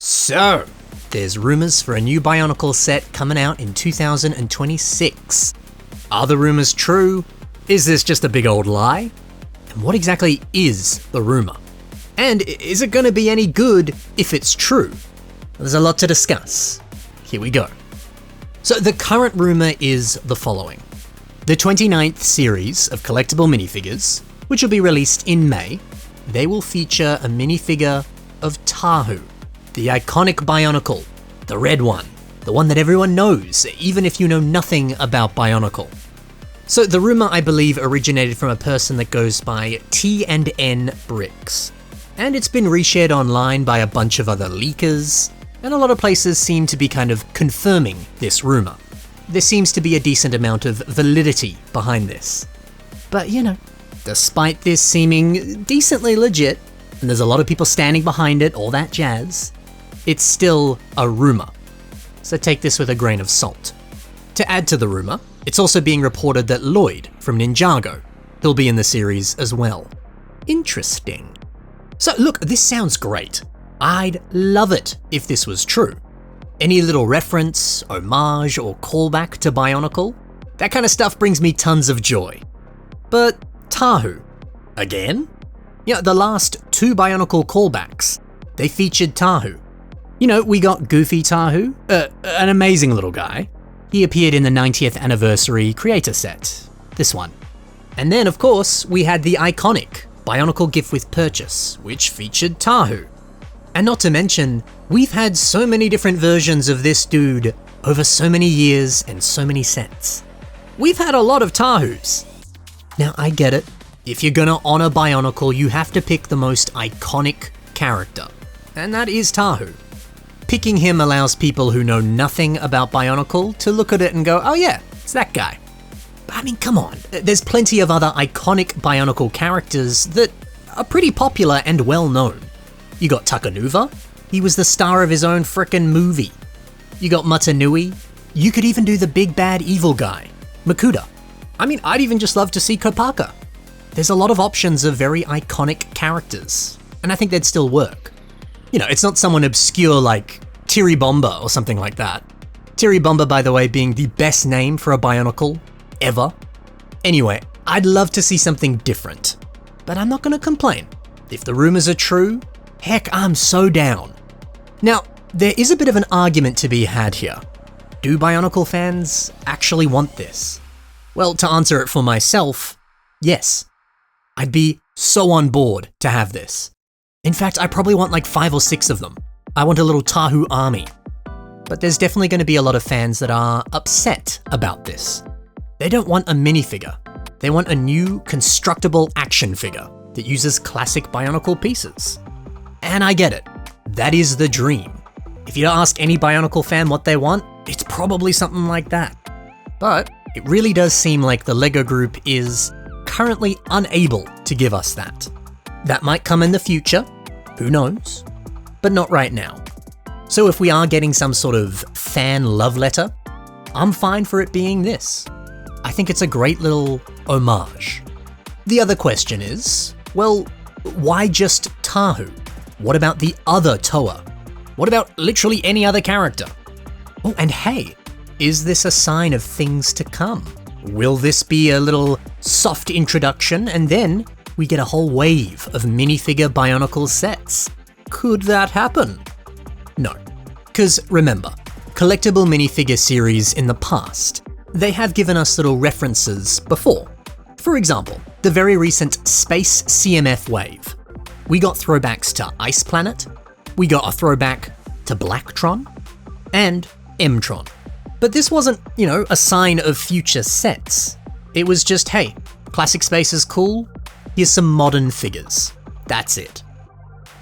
So, there's rumours for a new Bionicle set coming out in 2026. Are the rumours true? Is this just a big old lie? And what exactly is the rumour? And is it going to be any good if it's true? There's a lot to discuss. Here we go. So the current rumour is the following. The 29th series of collectible minifigures, which will be released in May, they will feature a minifigure of Tahu, the iconic Bionicle, the red one, the one that everyone knows, even if you know nothing about Bionicle. So the rumour, I believe, originated from a person that goes by T&N Bricks, and it's been reshared online by a bunch of other leakers, and a lot of places seem to be kind of confirming this rumour. There seems to be a decent amount of validity behind this. But you know, despite this seeming decently legit, and there's a lot of people standing behind it, all that jazz, it's still a rumour. So take this with a grain of salt. To add to the rumour, it's also being reported that Lloyd from Ninjago, he'll be in the series as well. Interesting. So look, this sounds great. I'd love it if this was true. Any little reference, homage, or callback to Bionicle, that kind of stuff brings me tons of joy. But Tahu, again? Yeah, the last two Bionicle callbacks, they featured Tahu. You know, we got Goofy Tahu, an amazing little guy. He appeared in the 90th anniversary creator set, this one. And then, of course, we had the iconic Bionicle gift with purchase, which featured Tahu. And not to mention, we've had so many different versions of this dude over so many years and so many sets. We've had a lot of Tahus. Now, I get it. If you're gonna honor Bionicle, you have to pick the most iconic character, and that is Tahu. Picking him allows people who know nothing about Bionicle to look at it and go, oh yeah, it's that guy. But I mean, come on, there's plenty of other iconic Bionicle characters that are pretty popular and well known. You got Takanuva, he was the star of his own frickin' movie. You got Mutanui, you could even do the big bad evil guy, Makuta. I mean, I'd even just love to see Kopaka. There's a lot of options of very iconic characters, and I think they'd still work. You know, it's not someone obscure like Tiribomba or something like that. Tiribomba, by the way, being the best name for a Bionicle ever. Anyway, I'd love to see something different, but I'm not gonna complain. If the rumors are true, heck, I'm so down. Now, there is a bit of an argument to be had here. Do Bionicle fans actually want this? Well, to answer it for myself, yes. I'd be so on board to have this. In fact, I probably want like 5 or 6 of them. I want a little Tahu army. But there's definitely going to be a lot of fans that are upset about this. They don't want a minifigure. They want a new constructible action figure that uses classic Bionicle pieces. And I get it. That is the dream. If you ask any Bionicle fan what they want, it's probably something like that. But it really does seem like the LEGO Group is currently unable to give us that. That might come in the future, who knows, but not right now. So if we are getting some sort of fan love letter, I'm fine for it being this. I think it's a great little homage. The other question is, well, why just Tahu? What about the other Toa? What about literally any other character? Oh, and hey, is this a sign of things to come? Will this be a little soft introduction and then we get a whole wave of minifigure Bionicle sets? Could that happen? No. Because remember, collectible minifigure series in the past, they have given us little references before. For example, the very recent Space CMF wave. We got throwbacks to Ice Planet, we got a throwback to Blacktron, and Mtron. But this wasn't, you know, a sign of future sets. It was just, hey, classic space is cool, here's some modern figures. That's it.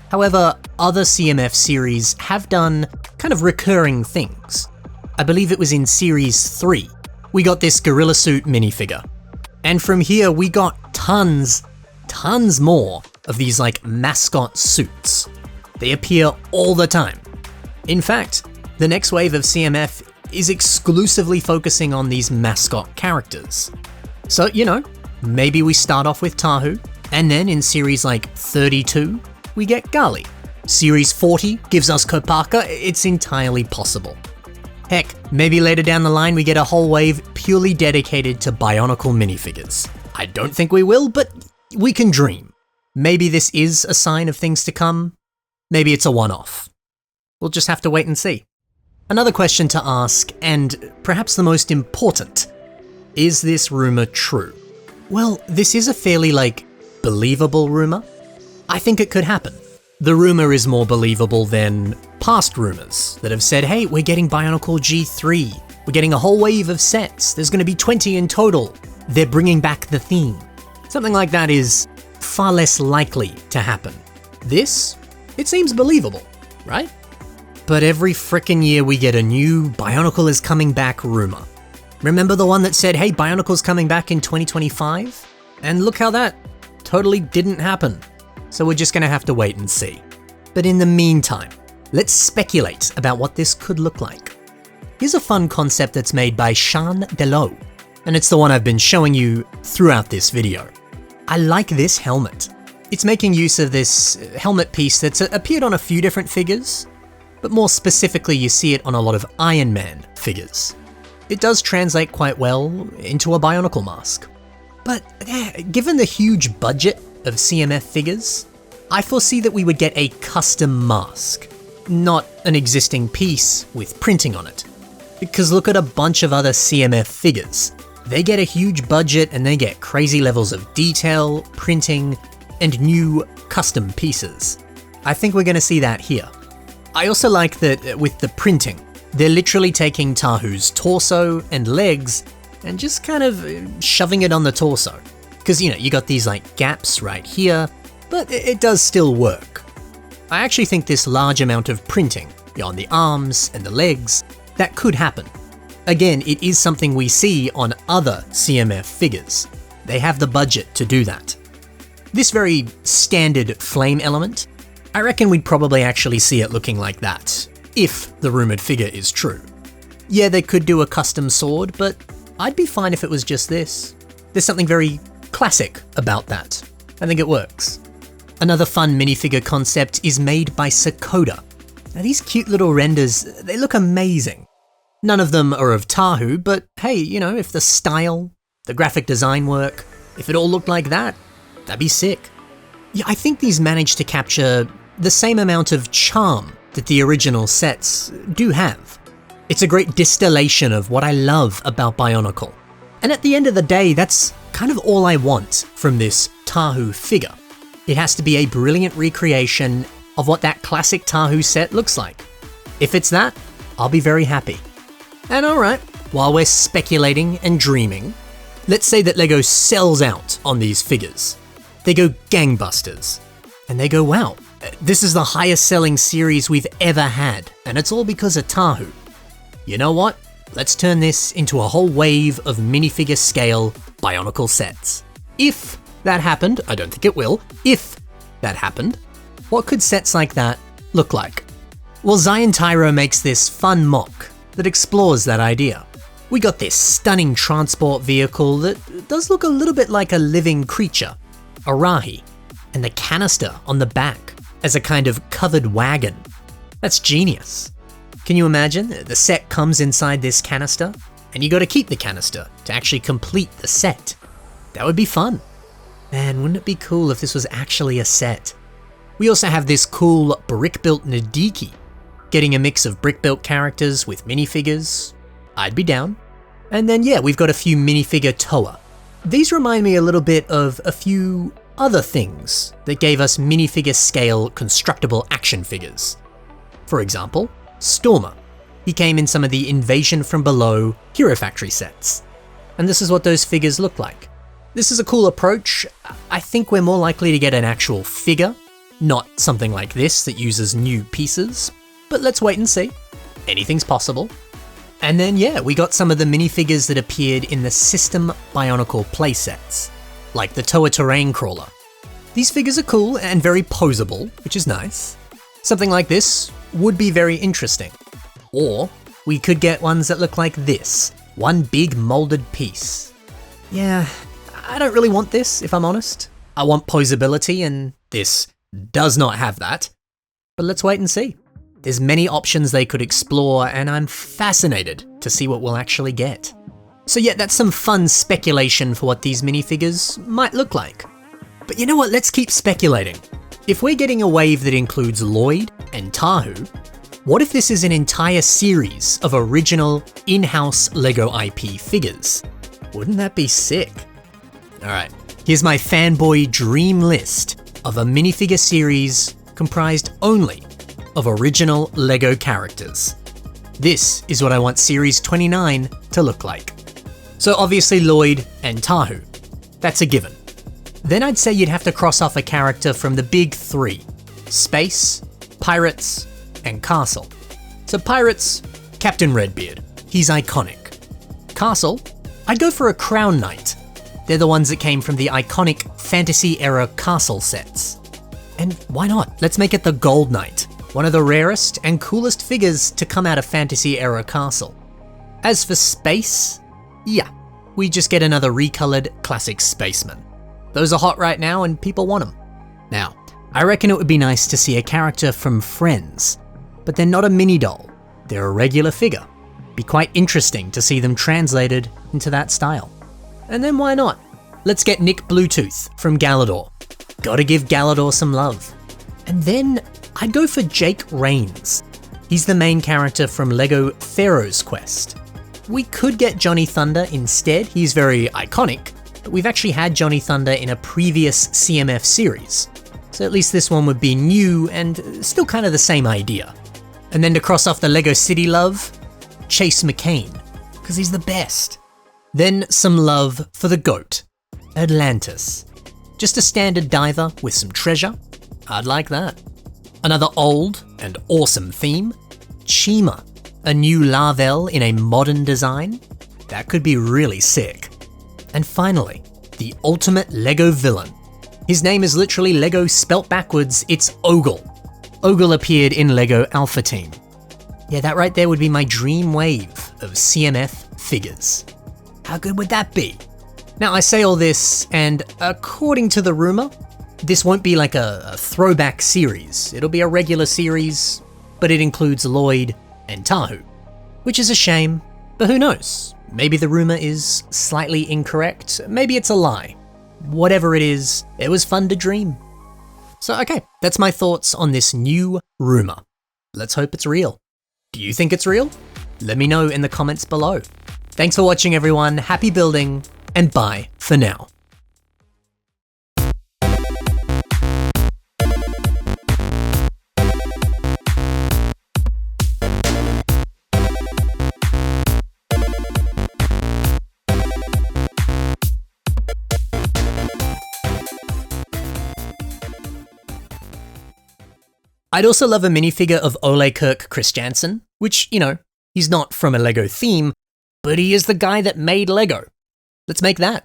However, other CMF series have done kind of recurring things. I believe it was in Series 3. We got this Gorilla Suit minifigure. And from here we got tons more of these like mascot suits. They appear all the time. In fact, the next wave of CMF is exclusively focusing on these mascot characters. So, you know, maybe we start off with Tahu, and then in series like 32, we get Gali. Series 40 gives us Kopaka, it's entirely possible. Heck, maybe later down the line we get a whole wave purely dedicated to Bionicle minifigures. I don't think we will, but we can dream. Maybe this is a sign of things to come. Maybe it's a one-off. We'll just have to wait and see. Another question to ask, and perhaps the most important, is this rumor true? Well, this is a fairly, believable rumor. I think it could happen. The rumor is more believable than past rumors that have said, hey, we're getting Bionicle G3, we're getting a whole wave of sets, there's going to be 20 in total, they're bringing back the theme. Something like that is far less likely to happen. This, it seems believable, right? But every frickin' year we get a new Bionicle is coming back rumor. Remember the one that said, hey, Bionicle's coming back in 2025? And look how that totally didn't happen. So we're just gonna have to wait and see. But in the meantime, let's speculate about what this could look like. Here's a fun concept that's made by Sean Delow, and it's the one I've been showing you throughout this video. I like this helmet. It's making use of this helmet piece that's appeared on a few different figures, but more specifically you see it on a lot of Iron Man figures. It does translate quite well into a Bionicle mask. But given the huge budget of CMF figures, I foresee that we would get a custom mask, not an existing piece with printing on it. Because look at a bunch of other CMF figures. They get a huge budget and they get crazy levels of detail, printing, and new custom pieces. I think we're going to see that here. I also like that with the printing, they're literally taking Tahu's torso and legs and just kind of shoving it on the torso. Because, you got these gaps right here, but it does still work. I actually think this large amount of printing on the arms and the legs, that could happen. Again, it is something we see on other CMF figures. They have the budget to do that. This very standard flame element, I reckon we'd probably actually see it looking like that, if the rumored figure is true. Yeah, they could do a custom sword, but I'd be fine if it was just this. There's something very classic about that. I think it works. Another fun minifigure concept is made by Sakoda. Now these cute little renders, they look amazing. None of them are of Tahu, but hey, if the style, the graphic design work, if it all looked like that, that'd be sick. Yeah, I think these manage to capture the same amount of charm that the original sets do have. It's a great distillation of what I love about Bionicle. And at the end of the day, that's kind of all I want from this Tahu figure. It has to be a brilliant recreation of what that classic Tahu set looks like. If it's that, I'll be very happy. And alright, while we're speculating and dreaming, let's say that LEGO sells out on these figures. They go gangbusters. And they go, wow, this is the highest selling series we've ever had, and it's all because of Tahu. You know what? Let's turn this into a whole wave of minifigure scale Bionicle sets. If that happened, I don't think it will, if that happened, what could sets like that look like? Well, Zion Tyro makes this fun mock that explores that idea. We got this stunning transport vehicle that does look a little bit like a living creature, Arahi, and the canister on the back as a kind of covered wagon. That's genius. Can you imagine? The set comes inside this canister, and you gotta keep the canister to actually complete the set. That would be fun. Man, wouldn't it be cool if this was actually a set? We also have this cool brick-built Nadiki, getting a mix of brick-built characters with minifigures. I'd be down. And then yeah, we've got a few minifigure Toa. These remind me a little bit of a few other things that gave us minifigure scale constructible action figures. For example, Stormer. He came in some of the Invasion from Below Hero Factory sets. And this is what those figures look like. This is a cool approach. I think we're more likely to get an actual figure, not something like this that uses new pieces. But let's wait and see. Anything's possible. And then yeah, we got some of the minifigures that appeared in the System Bionicle playsets, like the Toa Terrain Crawler. These figures are cool and very posable, which is nice. Something like this would be very interesting. Or we could get ones that look like this, one big molded piece. Yeah, I don't really want this, if I'm honest. I want posability, and this does not have that. But let's wait and see. There's many options they could explore, and I'm fascinated to see what we'll actually get. So yeah, that's some fun speculation for what these minifigures might look like. But you know what, let's keep speculating. If we're getting a wave that includes Lloyd and Tahu, what if this is an entire series of original in-house LEGO IP figures? Wouldn't that be sick? Alright, here's my fanboy dream list of a minifigure series comprised only of original LEGO characters. This is what I want Series 29 to look like. So obviously Lloyd and Tahu, that's a given. Then I'd say you'd have to cross off a character from the big three: Space, Pirates, and Castle. So Pirates, Captain Redbeard, he's iconic. Castle, I'd go for a Crown Knight. They're the ones that came from the iconic fantasy-era Castle sets. And why not? Let's make it the Gold Knight, one of the rarest and coolest figures to come out of fantasy-era Castle. As for Space, yeah, we just get another recolored classic spaceman. Those are hot right now and people want them. Now, I reckon it would be nice to see a character from Friends, but they're not a mini doll, they're a regular figure. Be quite interesting to see them translated into that style. And then why not? Let's get Nick Bluetooth from Galador. Gotta give Galador some love. And then I'd go for Jake Raines. He's the main character from LEGO Pharaoh's Quest. We could get Johnny Thunder instead, he's very iconic, but we've actually had Johnny Thunder in a previous CMF series. So at least this one would be new and still kind of the same idea. And then to cross off the LEGO City love, Chase McCain, because he's the best. Then some love for the GOAT, Atlantis. Just a standard diver with some treasure, I'd like that. Another old and awesome theme, Chima, a new Larvel in a modern design. That could be really sick. And finally, the ultimate LEGO villain. His name is literally LEGO spelt backwards, it's Ogle. Ogle appeared in LEGO Alpha Team. Yeah, that right there would be my dream wave of CMF figures. How good would that be? Now I say all this, and according to the rumor, this won't be like a throwback series. It'll be a regular series, but it includes Lloyd and Tahu, which is a shame, but who knows? Maybe the rumor is slightly incorrect, maybe it's a lie. Whatever it is, it was fun to dream. So okay, that's my thoughts on this new rumor. Let's hope it's real. Do you think it's real? Let me know in the comments below. Thanks for watching everyone, happy building, and bye for now. I'd also love a minifigure of Ole Kirk Christiansen, which, you know, he's not from a LEGO theme, but he is the guy that made LEGO. Let's make that.